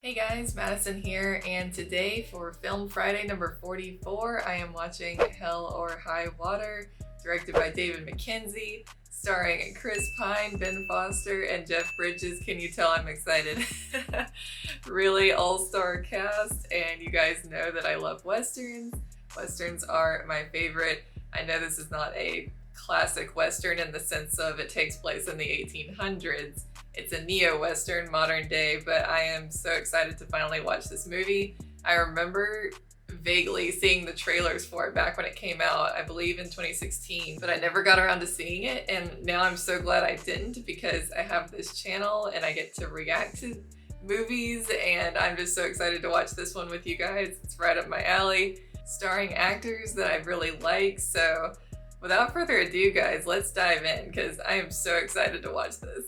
Hey guys, Madison here, and today for Film Friday number 44, I am watching Hell or High Water, directed by David Mackenzie, starring Chris Pine, Ben Foster, and Jeff Bridges. Can you tell I'm excited? Really all-star cast, and you guys know that I love Westerns. Westerns are my favorite. I know this is not a classic Western in the sense of it takes place in the 1800s. It's a neo-Western, modern day, but I am so excited to finally watch this movie. I remember vaguely seeing the trailers for it back when it came out, I believe in 2016, but I never got around to seeing it, and now I'm so glad I didn't because I have this channel and I get to react to movies, and I'm just so excited to watch this one with you guys. It's right up my alley, starring actors that I really like, so without further ado, guys, let's dive in because I am so excited to watch this.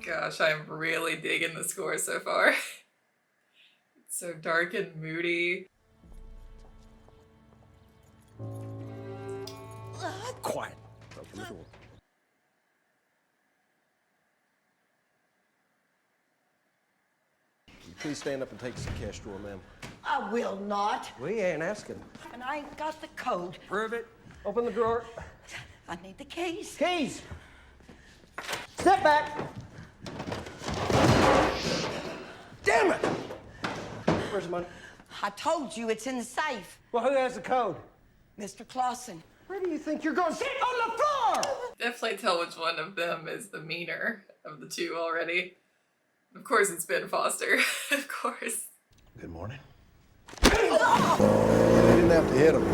Gosh, I'm really digging the score so far. It's so dark and moody. Quiet. Open the door. Will you please stand up and take us to the cash drawer, ma'am? I will not. We ain't asking. And I ain't got the code. Prove it. Open the drawer. I need the keys. Keys! Step back! Damn it! Where's the money? I told you it's in the safe. Well, who has the code? Mr. Clausen. Where do you think you're going? Sit on the floor! Definitely tell which one of them is the meaner of the two already. Of course it's Ben Foster, of course. Good morning. You didn't have to hit him.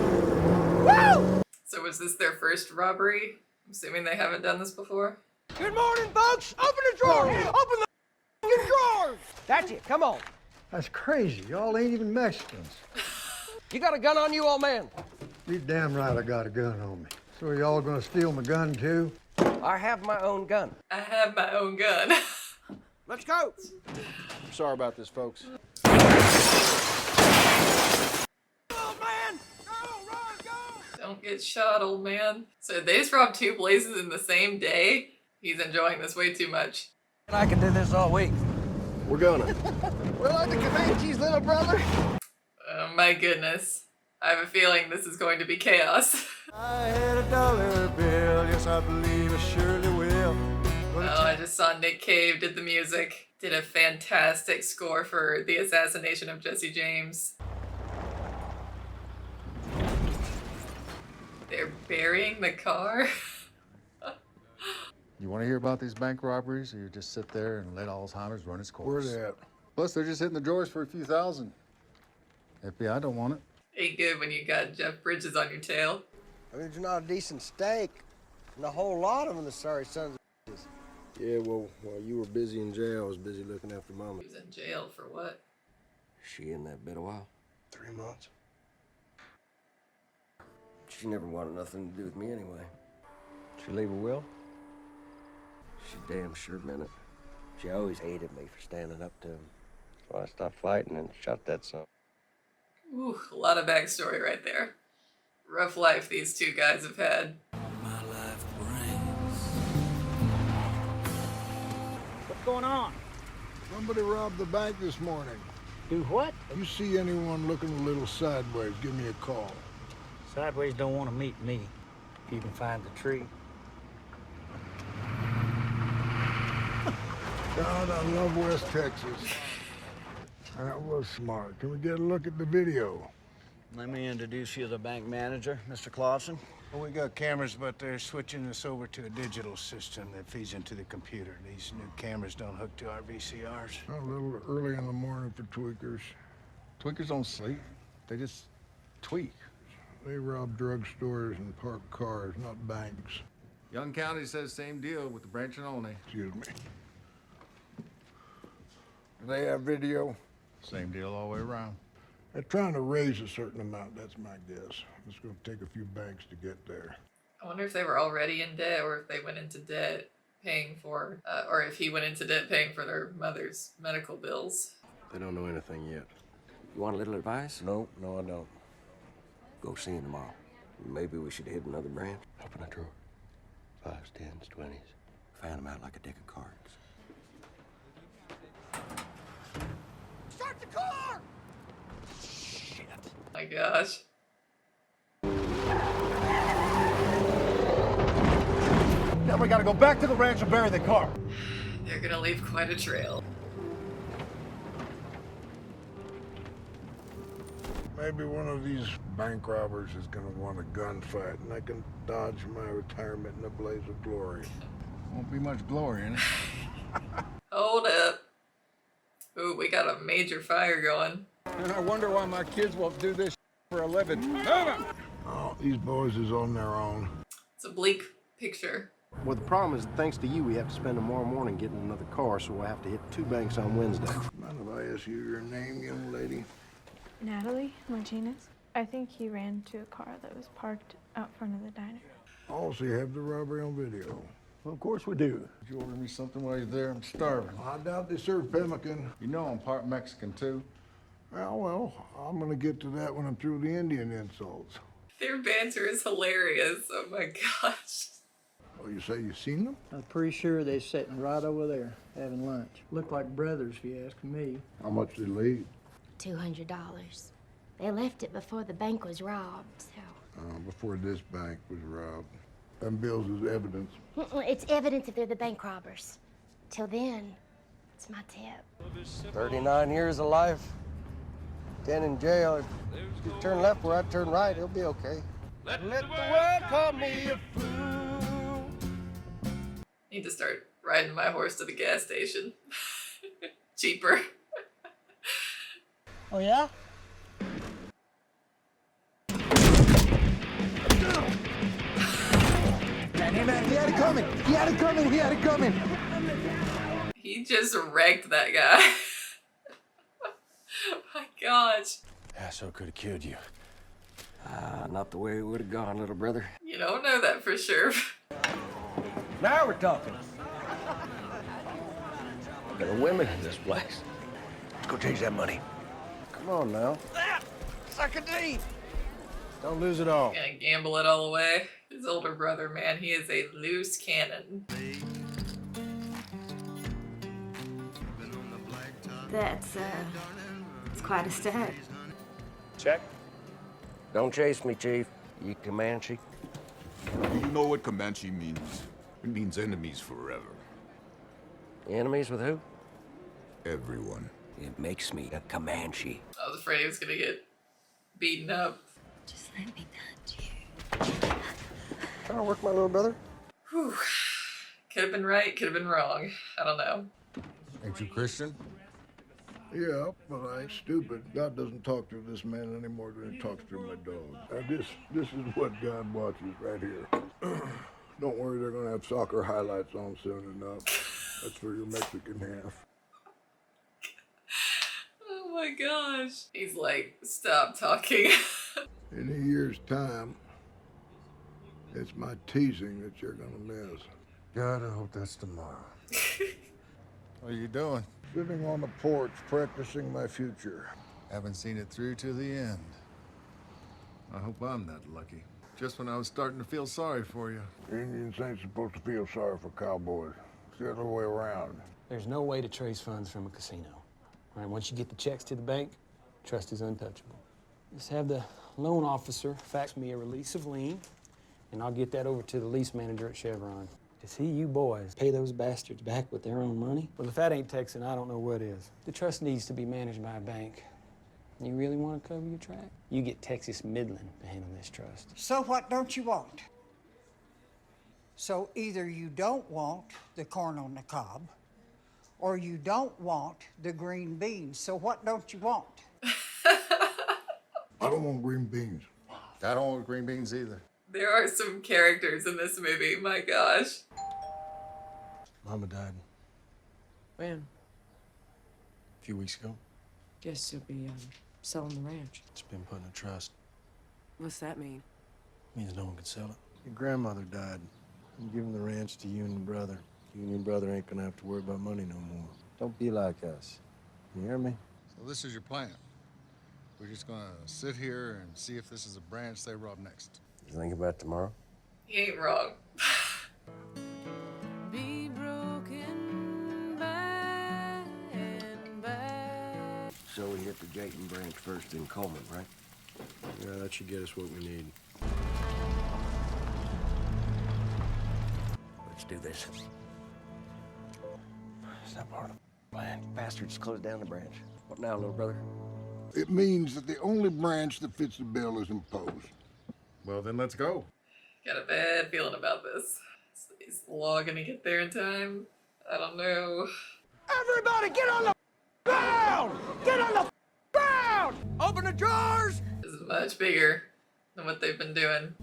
Woo! So was this their first robbery? I'm assuming they haven't done this before. Good morning, folks. Open the drawer. Open the drawer. That's it. Come on. That's crazy. Y'all ain't even Mexicans. You got a gun on you, old man? You damn right I got a gun on me. So y'all gonna steal my gun too? I have my own gun. I have my own gun. Let's go. Sorry about this, folks. Oh, man! Go, run, go! Don't get shot, old man. So they just robbed two places in the same day? He's enjoying this way too much. I can do this all week. We're gonna. We're like the Comanches, little brother. Oh my goodness. I have a feeling this is going to be chaos. I had a dollar bill, yes, I believe I surely will. Oh, I just saw Nick Cave did the music. Did a fantastic score for the assassination of Jesse James. They're burying the car? You want to hear about these bank robberies, or you just sit there and let Alzheimer's run its course? Where they at? Plus, they're just hitting the drawers for a few thousand. FBI don't want it. Ain't good when you got Jeff Bridges on your tail. I mean, it's not a decent steak, and a whole lot of them, the sorry sons of bitches. Yeah, well, while you were busy in jail, I was busy looking after Mama. He was in jail for what? She in that bed a while? 3 months. She never wanted nothing to do with me anyway. She leave a will? She damn sure meant it. She always hated me for standing up to him. So I stopped fighting and shot that son. Ooh, a lot of backstory right there. Rough life these two guys have had. What's going on? Somebody robbed the bank this morning. Do what? You see anyone looking a little sideways, give me a call. Sideways don't want to meet me. If you can find the tree. God, I love West Texas. That was smart. Can we get a look at the video? Let me introduce you to the bank manager, Mr. Clausen. Well, we got cameras, but they're switching us over to a digital system that feeds into the computer. These new cameras don't hook to our VCRs. A little early in the morning for tweakers. Tweakers don't sleep. They just tweak. They rob drugstores and park cars, not banks. Young County says same deal with the branching only. Excuse me. Do they have video? Same deal all the way around. They're trying to raise a certain amount, that's my guess. It's gonna take a few banks to get there. I wonder if they were already in debt or if they went into debt paying for, or if he went into debt paying for their mother's medical bills. They don't know anything yet. You want a little advice? No, I don't. Go see him tomorrow. Maybe we should hit another branch. Open a drawer. 5s, 10s, 20s. Fan them out like a deck of cards. Start the car! My gosh. Now we gotta go back to the ranch and bury the car. They're gonna leave quite a trail. Maybe one of these bank robbers is gonna want a gunfight, and I can dodge my retirement in a blaze of glory. Won't be much glory in it. Hold up. Ooh, we got a major fire going. And I wonder why my kids won't do this for a living. Oh, these boys is on their own. It's a bleak picture. Well, the problem is, thanks to you, we have to spend tomorrow morning getting another car, so we'll have to hit 2 banks on Wednesday. Mind if I ask you your name, young lady? Natalie Martinez. I think he ran to a car that was parked out front of the diner. Also, you have the robbery on video. Well, of course we do. Did you order me something while you're there? I'm starving. I doubt they serve pemmican. You know I'm part Mexican, too. Well, I'm gonna get to that when I'm through the Indian insults. Their banter is hilarious. Oh my gosh. Oh, you say you seen them? I'm pretty sure they're sitting right over there having lunch. Look like brothers, if you ask me. How much did they leave? $200. They left it before the bank was robbed, so. Before this bank was robbed. Them bills is evidence. It's evidence if they're the bank robbers. Till then, it's my tip. 39 years of life, 10 in jail. If you turn left where I turn right, it'll be okay. Let the world call me a fool. Need to start riding my horse to the gas station. Cheaper. Oh, yeah? Man, he had it coming. He had it coming. He had it coming. He just wrecked that guy. Oh my gosh. Yeah, so it could have killed you. Not the way it would have gone, little brother. You don't know that for sure. Now we're talking. There are women in this place. Let's go change that money. Come on now. Suck a D. Don't lose it all. Gonna gamble it all away. His older brother, man, he is a loose cannon. That's, it's quite a step. Check. Don't chase me, Chief. You Comanche. You know what Comanche means. It means enemies forever. Enemies with who? Everyone. It makes me a Comanche. I was afraid he was gonna get beaten up. Just let me touch you. Trying to work, my little brother? Whew. Could have been right, could have been wrong. I don't know. Ain't you Christian? Yeah, but I ain't stupid. God doesn't talk through this man any more than he talks through my dog. This is what God watches right here. Don't worry, they're gonna have soccer highlights on soon enough. That's for your Mexican half. Oh my gosh. He's like, stop talking. In a year's time, it's my teasing that you're gonna miss. God, I hope that's tomorrow. What are you doing? Sitting on the porch, practicing my future. Haven't seen it through to the end. I hope I'm that lucky. Just when I was starting to feel sorry for you. Indians ain't supposed to feel sorry for cowboys. It's the other way around. There's no way to trace funds from a casino. All right, once you get the checks to the bank, trust is untouchable. Just have the loan officer fax me a release of lien, and I'll get that over to the lease manager at Chevron. To see you boys pay those bastards back with their own money? Well, if that ain't Texan, I don't know what is. The trust needs to be managed by a bank. You really want to cover your track? You get Texas Midland to handle this trust. So what don't you want? So either you don't want the corn on the cob, or you don't want the green beans. So what don't you want? I don't want green beans. I don't want green beans either. There are some characters in this movie, my gosh. Mama died When? a few weeks ago. Guess you'll be selling the ranch. It's been put in a trust. What's that mean? Means no one can sell it. Your grandmother died. I'm giving the ranch to you and your brother. You and your brother ain't gonna have to worry about money no more. Don't be like us. You hear me? So this is your plan. We're just gonna sit here and see if this is a branch they rob next. You think about tomorrow? He ain't wrong. Be broken by and by. So we hit the Jayton branch first in Coleman, right? Yeah, that should get us what we need. Let's do this. It's not part of the plan. Bastards closed down the branch. What now, little brother? It means that the only branch that fits the bill is imposed. Well, then let's go. Got a bad feeling about this. Is the law gonna get there in time? I don't know. Everybody get on the ground! Get on the ground! Open the drawers! This is much bigger than what they've been doing.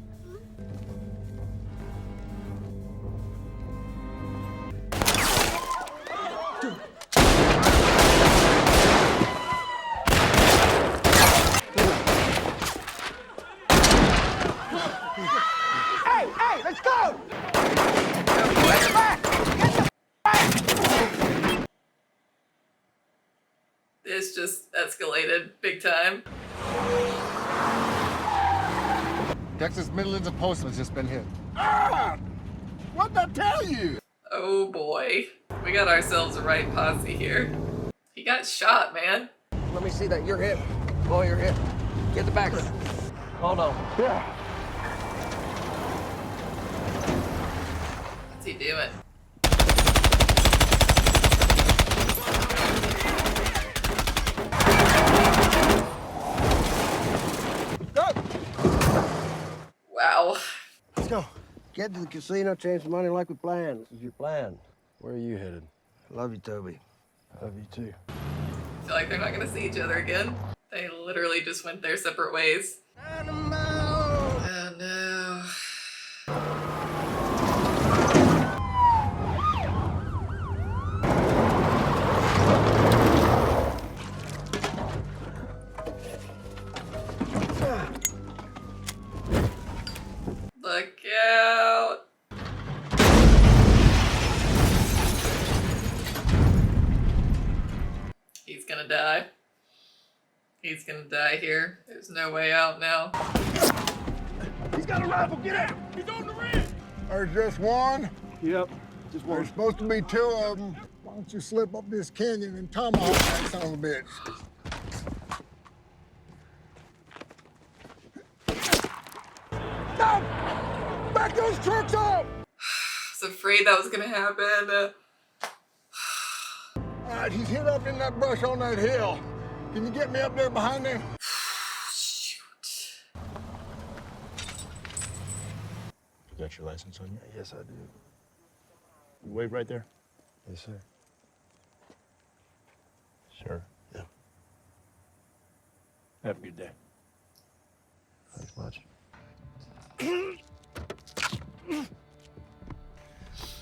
Hey, let's go! This just escalated big time. Texas Midlands and Postman's just been hit. Ah! What'd I tell you? Oh boy. We got ourselves a right posse here. He got shot, man. Let me see that. You're hit. Boy, you're hit. Get the back. Hold on. Yeah. What's he doing? Wow. Let's go. Get to the casino, change some money like we planned. This is your plan. Where are you headed? Love you, Toby. Love you too. I feel like they're not gonna see each other again. They literally just went their separate ways. Oh no. Look out. He's gonna die. He's gonna die here. There's no way out now. He's got a rifle, get out! He's on the rim! There's just one. Yep, just one. There's supposed to be two of them. Why don't you slip up this canyon and tomahawk that son of a bitch? No! Back those trucks up! I was afraid that was gonna happen. All right, he's hid up in that brush on that hill. Can you get me up there behind him? Shoot. You got your license on you? Yes, I do. You wave right there? Yes, sir. Sure. Yeah. Have a good day. Thanks much.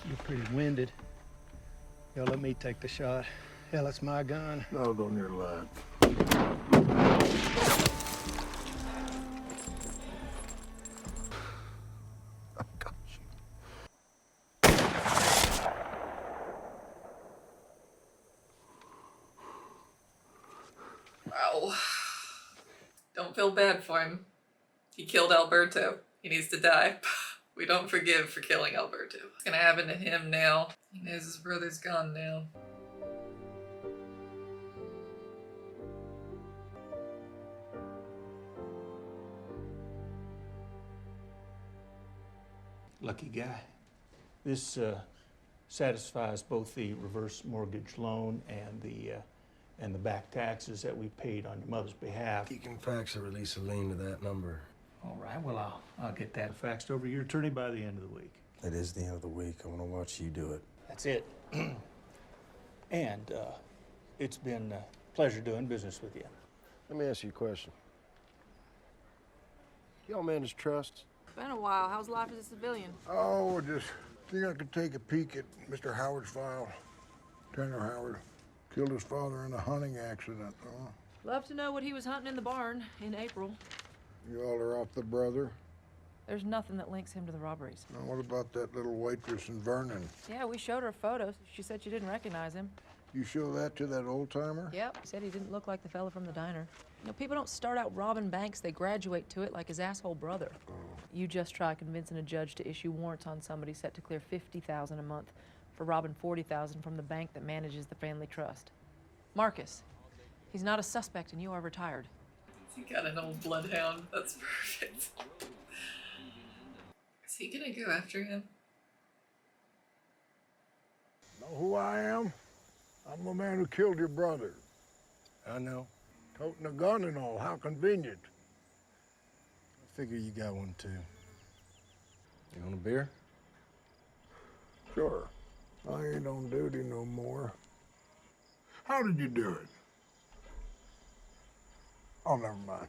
You're pretty winded. Yo, let me take the shot. Hell, it's my gun. No, go near the line. Wow. Don't feel bad for him. He killed Alberto. He needs to die. We don't forgive for killing Alberto. What's gonna happen to him now? He knows his brother's gone now. Lucky guy. This satisfies both the reverse mortgage loan and the back taxes that we paid on your mother's behalf. You can fax a release of lien to that number. All right, well, I'll get that faxed over to your attorney by the end of the week. It is the end of the week. I want to watch you do it. That's it. And it's been a pleasure doing business with you. Let me ask you a question. Y'all manage trusts? Been a while. How's life as a civilian? Oh, just think I could take a peek at Mr. Howard's file. Tanner Howard killed his father in a hunting accident. Love to know what he was hunting in the barn in April. You all are off the brother? There's nothing that links him to the robberies. Now, what about that little waitress in Vernon? Yeah, we showed her photos. She said she didn't recognize him. You show that to that old-timer? Yep, he said he didn't look like the fella from the diner. You know, people don't start out robbing banks, they graduate to it like his asshole brother. You just try convincing a judge to issue warrants on somebody set to clear $50,000 a month for robbing $40,000 from the bank that manages the family trust. Marcus, he's not a suspect and you are retired. He got an old bloodhound. That's perfect. Is he gonna go after him? Know who I am? I'm the man who killed your brother. I know. Toting a gun and all, how convenient. I figure you got one too. You want a beer? Sure. I ain't on duty no more. How did you do it? Oh, never mind.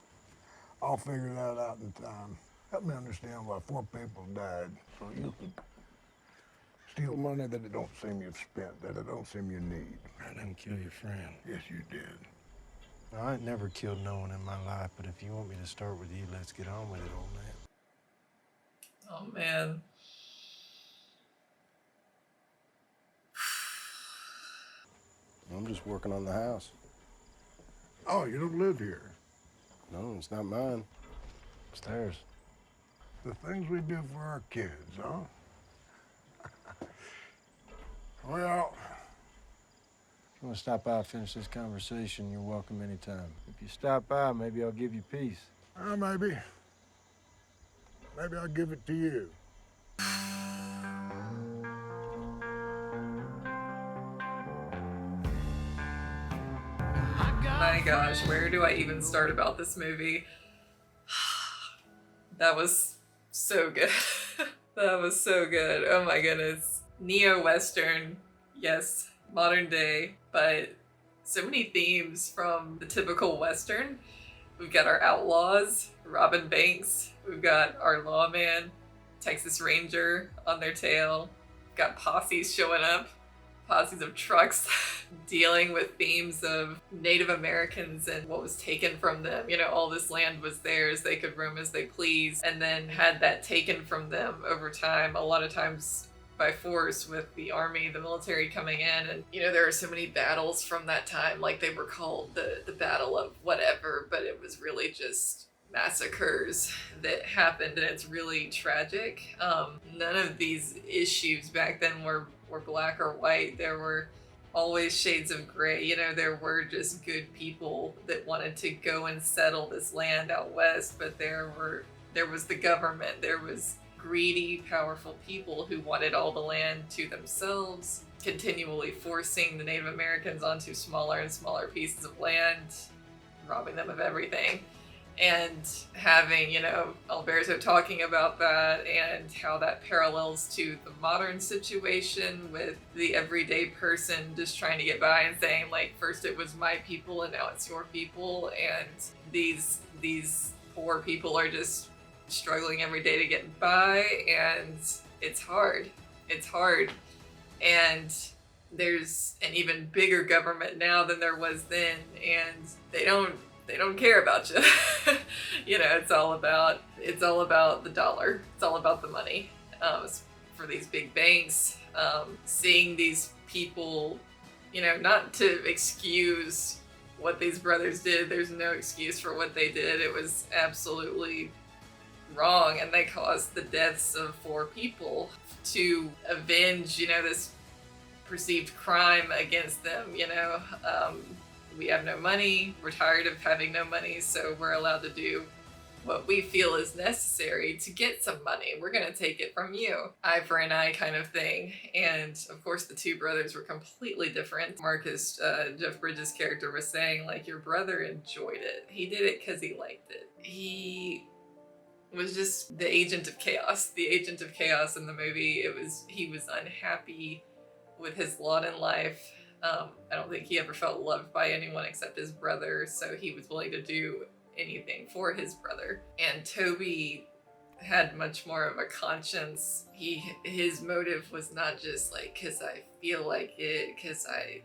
I'll figure that out in time. Help me understand why 4 people died so you could steal money that it don't seem you've spent, that it don't seem you need. I didn't kill your friend. Yes, you did. I ain't never killed no one in my life, but if you want me to start with you, let's get on with it, old man. Oh man. I'm just working on the house. Oh, you don't live here? No, it's not mine. It's theirs. The things we do for our kids, huh? Well, If you want to stop by and finish this conversation, you're welcome anytime. If you stop by, maybe I'll give you peace. Maybe. Maybe I'll give it to you. My gosh, where do I even start about this movie? That was so good. That was so good. Oh my goodness. Neo-Western, yes, modern day, but so many themes from the typical Western. We've got our outlaws, robbing banks. We've got our lawman, Texas Ranger on their tail. We've got posses showing up, posses of trucks dealing with themes of Native Americans and what was taken from them. You know, all this land was theirs. They could roam as they pleased, and then had that taken from them over time, a lot of times by force, with the army, the military coming in. And you know, there are so many battles from that time, like they were called the battle of whatever, but it was really just massacres that happened, and it's really tragic. None of these issues back then were black or white. There were always shades of gray. You know, there were just good people that wanted to go and settle this land out west, but there was the government, there was greedy, powerful people who wanted all the land to themselves, continually forcing the Native Americans onto smaller and smaller pieces of land, robbing them of everything. And having, you know, Alberto talking about that and how that parallels to the modern situation with the everyday person just trying to get by and saying, like, first it was my people and now it's your people, and these poor people are just struggling every day to get by, and it's hard. It's hard. And there's an even bigger government now than there was then, and they don't care about you. You know, it's all about the dollar. It's all about the money. For these big banks, seeing these people, you know, not to excuse what these brothers did. There's no excuse for what they did. It was absolutely wrong, and they caused the deaths of 4 people to avenge, you know, this perceived crime against them. You know, we have no money, we're tired of having no money, so we're allowed to do what we feel is necessary to get some money. We're gonna take it from you. Eye for an eye kind of thing. And of course the 2 brothers were completely different. Marcus, Jeff Bridges' character, was saying, like, your brother enjoyed it. He did it because he liked it. He was just the agent of chaos. The agent of chaos in the movie. He was unhappy with his lot in life. I don't think he ever felt loved by anyone except his brother, so he was willing to do anything for his brother. And Toby had much more of a conscience. His motive was not just like, because I feel like it, because I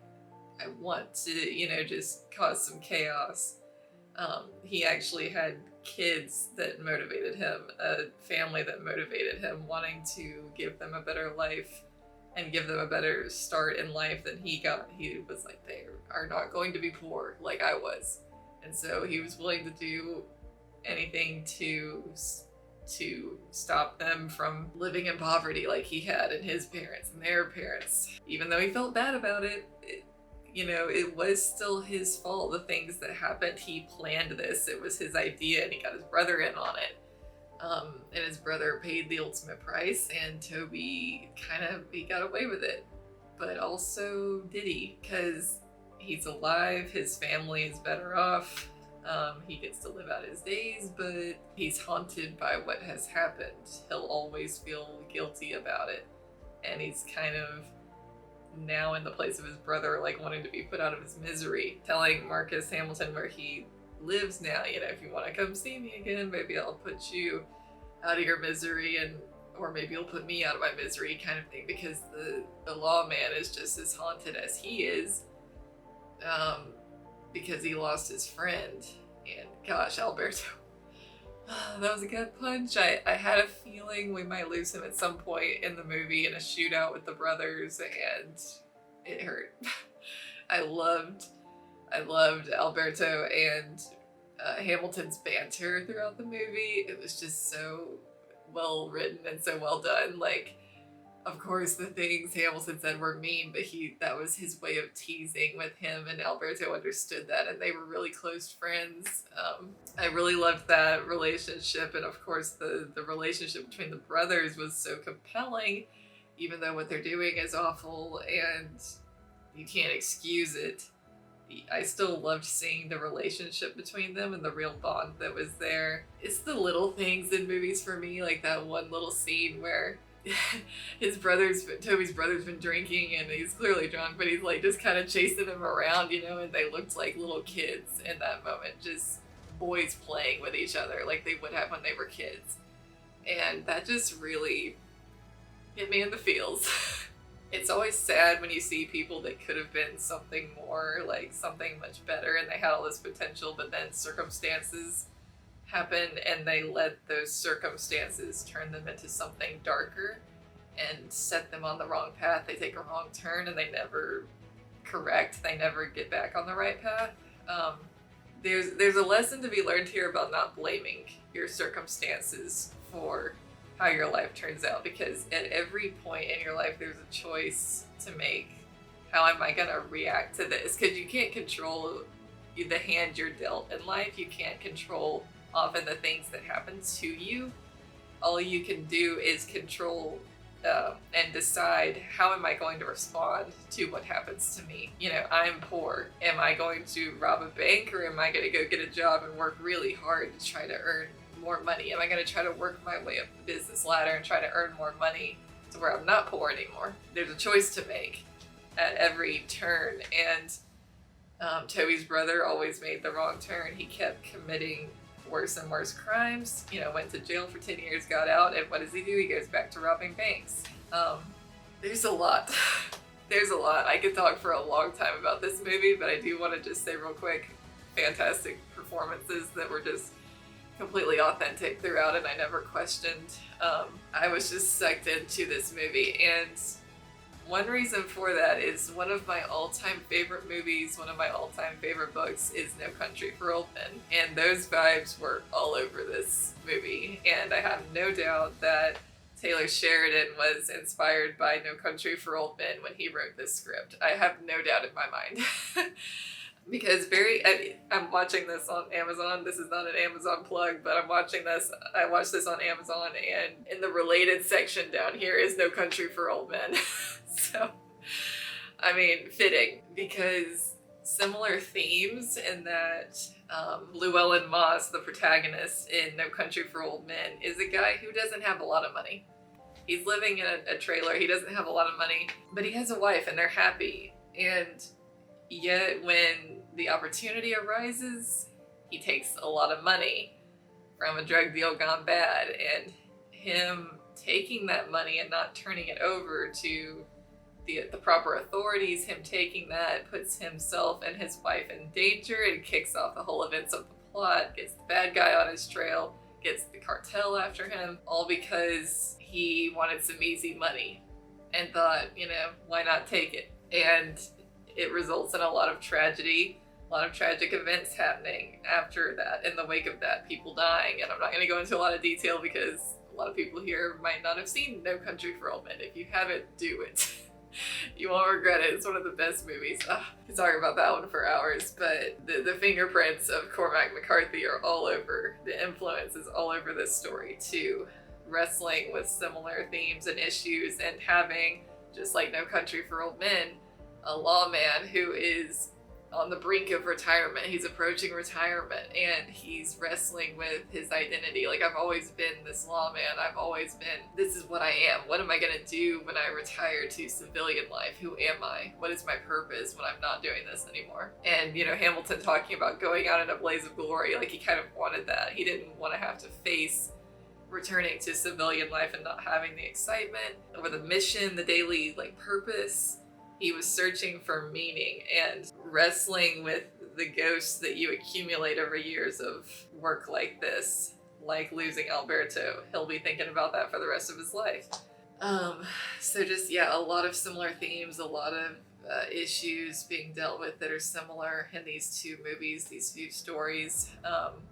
want to, you know, just cause some chaos. He actually had kids that motivated him, a family that motivated him, wanting to give them a better life and give them a better start in life than he got. He was like, they are not going to be poor like I was. And so he was willing to do anything to stop them from living in poverty like he had, and his parents and their parents. Even though he felt bad about it, you know, it was still his fault. The things that happened, he planned this. It was his idea, and he got his brother in on it. And his brother paid the ultimate price, and Toby he got away with it. But also, did he? Because he's alive, his family is better off, he gets to live out his days, but he's haunted by what has happened. He'll always feel guilty about it, and he's kind of now in the place of his brother, like wanting to be put out of his misery, telling Marcus Hamilton where he lives now, you know, if you want to come see me again, maybe I'll put you out of your misery, and or maybe you'll put me out of my misery, kind of thing, because the lawman is just as haunted as he is, because he lost his friend. And gosh, Alberto, that was a gut punch. I had a feeling we might lose him at some point in the movie in a shootout with the brothers, and it hurt. I loved Alberto and Hamilton's banter throughout the movie. It was just so well written and so well done. Like, of course, the things Hamilton said were mean, but that was his way of teasing with him, and Alberto understood that, and they were really close friends. I really loved that relationship, and of course the relationship between the brothers was so compelling, even though what they're doing is awful and you can't excuse it. I still loved seeing the relationship between them and the real bond that was there. It's the little things in movies for me, like that one little scene where Toby's brother's been drinking and he's clearly drunk, but he's like just kind of chasing him around, you know, and they looked like little kids in that moment, just boys playing with each other like they would have when they were kids. And that just really hit me in the feels. It's always sad when you see people that could have been something more, like something much better, and they had all this potential, but then circumstances happened and they let those circumstances turn them into something darker and set them on the wrong path. They take a wrong turn and they never correct. They never get back on the right path. There's a lesson to be learned here about not blaming your circumstances for how your life turns out, because at every point in your life there's a choice to make. How am I going to react to this? Because you can't control the hand you're dealt in life. You can't control often the things that happen to you. All you can do is control and decide, how am I going to respond to what happens to me? You know, I'm poor. Am I going to rob a bank, or am I going to go get a job and work really hard to try to earn more money? Am I going to try to work my way up the business ladder and try to earn more money to where I'm not poor anymore? There's a choice to make at every turn, and Toby's brother always made the wrong turn. He kept committing worse and worse crimes, you know, went to jail for 10 years, got out, and what does he do? He goes back to robbing banks. There's a lot. There's a lot. I could talk for a long time about this movie, but I do want to just say real quick, fantastic performances that were just completely authentic throughout, and I never questioned. I was just sucked into this movie, and one reason for that is one of my all-time favorite movies, one of my all-time favorite books is No Country for Old Men, and those vibes were all over this movie, and I have no doubt that Taylor Sheridan was inspired by No Country for Old Men when he wrote this script. I have no doubt in my mind. Because I'm watching this on Amazon. This is not an Amazon plug, but I'm watching this. I watched this on Amazon, and in the related section down here is No Country for Old Men. So, I mean, fitting, because similar themes in that Llewellyn Moss, the protagonist in No Country for Old Men, is a guy who doesn't have a lot of money. He's living in a trailer. He doesn't have a lot of money, but he has a wife and they're happy. And yet when the opportunity arises, he takes a lot of money from a drug deal gone bad, and him taking that money and not turning it over to the proper authorities, him taking that puts himself and his wife in danger and kicks off the whole events of the plot, gets the bad guy on his trail, gets the cartel after him, all because he wanted some easy money. and thought, you know, why not take it? And it results in a lot of tragedy, a lot of tragic events happening after that, in the wake of that, people dying. And I'm not going to go into a lot of detail because a lot of people here might not have seen No Country for Old Men. If you haven't, do it. You won't regret it. It's one of the best movies. I could talk about that one for hours, but the fingerprints of Cormac McCarthy are all over. The influence is all over this story too. Wrestling with similar themes and issues, and having, just like No Country for Old Men, a lawman who is on the brink of retirement. He's approaching retirement and he's wrestling with his identity. Like, I've always been this lawman. I've always been, this is what I am. What am I gonna do when I retire to civilian life? Who am I? What is my purpose when I'm not doing this anymore? And, you know, Hamilton talking about going out in a blaze of glory, like he kind of wanted that. He didn't want to have to face returning to civilian life and not having the excitement or the mission, the daily like purpose. He was searching for meaning and wrestling with the ghosts that you accumulate over years of work like this, like losing Alberto. He'll be thinking about that for the rest of his life. So just, yeah, a lot of similar themes, a lot of issues being dealt with that are similar in these two movies, these few stories.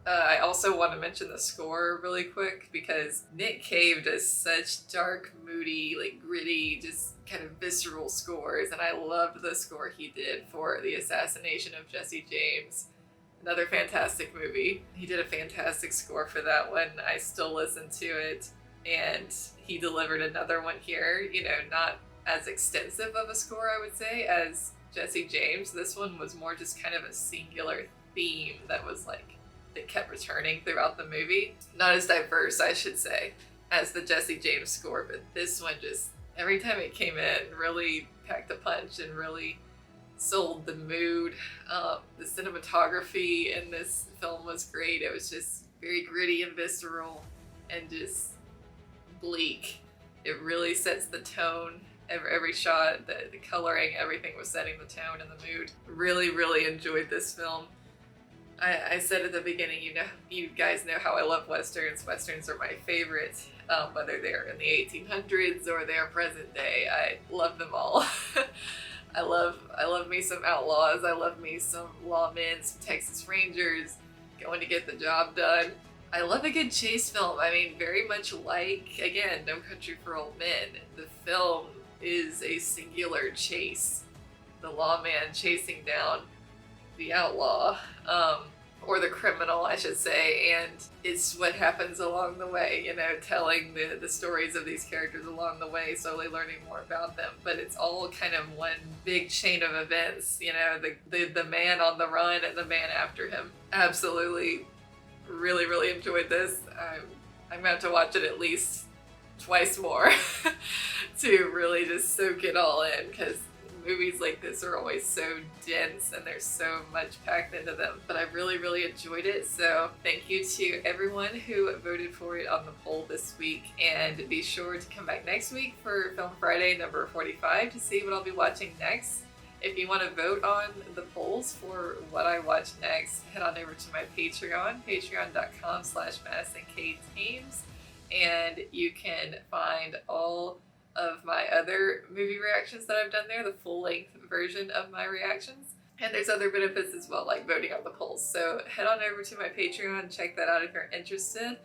I also want to mention the score really quick because Nick Cave does such dark, moody, like gritty, just kind of visceral scores, and I loved the score he did for The Assassination of Jesse James. Another fantastic movie. He did a fantastic score for that one. I still listen to it, and he delivered another one here, you know, not as extensive of a score, I would say, as Jesse James. This one was more just kind of a singular theme that was like, that kept returning throughout the movie. Not as diverse, I should say, as the Jesse James score, but this one just, every time it came in, really packed a punch and really sold the mood. The cinematography in this film was great. It was just very gritty and visceral and just bleak. It really sets the tone. Every shot, the coloring, everything was setting the tone and the mood. Really, really enjoyed this film. I said at the beginning, you know, you guys know how I love Westerns. Westerns are my favorite, whether they're in the 1800s or they're present day. I love them all. I love me some outlaws. I love me some lawmen, some Texas Rangers going to get the job done. I love a good chase film. I mean, very much like, again, No Country for Old Men. The film is a singular chase. The lawman chasing down the outlaw, or the criminal, I should say, and it's what happens along the way, you know, telling the stories of these characters along the way, slowly learning more about them. But it's all kind of one big chain of events, you know, the man on the run and the man after him. Absolutely, really, really enjoyed this. I'm going to have to watch it at least twice more to really just soak it all in, because movies like this are always so dense and there's so much packed into them. But I really, really enjoyed it. So thank you to everyone who voted for it on the poll this week. And be sure to come back next week for Film Friday number 45 to see what I'll be watching next. If you want to vote on the polls for what I watch next, head on over to my Patreon, patreon.com/MadisonKTames. And you can find all of my other movie reactions that I've done there, the full-length version of my reactions. And there's other benefits as well, like voting on the polls. So head on over to my Patreon, check that out if you're interested.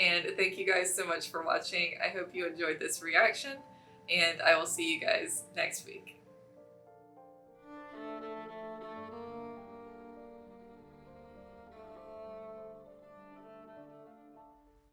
And thank you guys so much for watching. I hope you enjoyed this reaction, and I will see you guys next week.